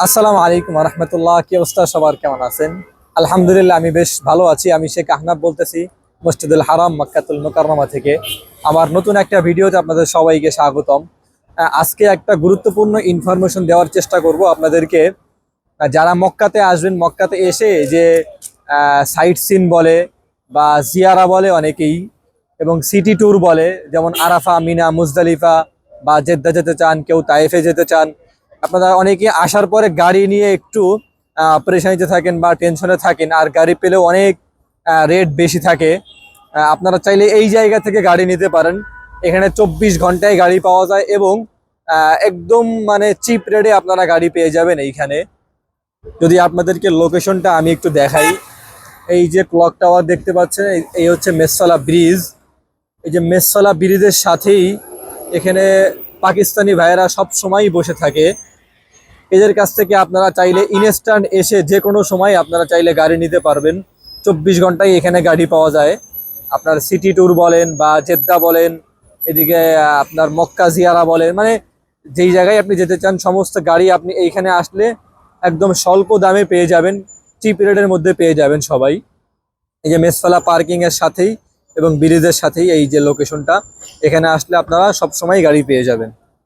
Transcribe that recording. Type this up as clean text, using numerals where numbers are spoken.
আসসালামু আলাইকুম রহমতুল্লাহ। কি অবস্থা সবার, কেমন আছেন? আলহামদুলিল্লাহ, আমি বেশ ভালো আছি। আমি শেখ আহনাব বলতেছি, মসজিদুল হারাম মক্কাতুল মুকাররমা থেকে। আমার নতুন একটা ভিডিওতে আপনাদের সবাইকে স্বাগতম। আজকে একটা গুরুত্বপূর্ণ ইনফরমেশন দেওয়ার চেষ্টা করব আপনাদেরকে। যারা মক্কাতে আসবেন, মক্কাতে এসে যে সাইট সিন বলে বা জিয়ারা বলে অনেকেই, এবং সিটি ট্যুর বলে, যেমন আরাফা, মিনা, মুজদালিফা বা জেদ্দা যেতে চান, কেউ তায়েফে যেতে চান। আপনারা অনেকে আসার পরে গাড়ি নিয়ে একটু পরেশানিতে থাকেন বা টেনশনে থাকেন, আর গাড়ি পেলেও অনেক রেট বেশি থাকে। আপনারা চাইলে এই জায়গা থেকে গাড়ি নিতে পারেন। এখানে 24 ঘন্টায় গাড়ি পাওয়া যায় এবং একদম মানে চিপ রেটে আপনারা গাড়ি পেয়ে যাবেন এইখানে। যদি আপনাদেরকে লোকেশনটা আমি একটু দেখাই, এই যে ক্লক টাওয়ার দেখতে পাচ্ছেন, এই হচ্ছে মেসসালা ব্রিজ। এই যে মেসসালা ব্রিজের সাথেই এখানে পাকিস্তানি ভাইয়েরা সব সময় বসে থাকে। এদের কাছ থেকে আপনারা চাইলে ইনস্ট্যান্ট এসে যে কোনো সময় আপনারা চাইলে গাড়ি নিতে পারবেন। 24 ঘন্টায় এখানে গাড়ি পাওয়া যায়। আপনার সিটি ট্যুর বলেন বা জেদ্দা বলেন, এদিকে আপনার মক্কা জিয়ারা বলেন, মানে যেই জায়গায় আপনি যেতে চান সমস্ত গাড়ি আপনি এইখানে আসলে একদম স্বল্প দামে পেয়ে যাবেন, চিপ রেটের মধ্যে পেয়ে যাবেন সবাই। এই যে মেসফালা পার্কিং এর সাথেই এবং ব্রিজের সাথেই এই যে লোকেশনটা, এখানে আসলে আপনারা সব সময় গাড়ি পেয়ে যাবেন।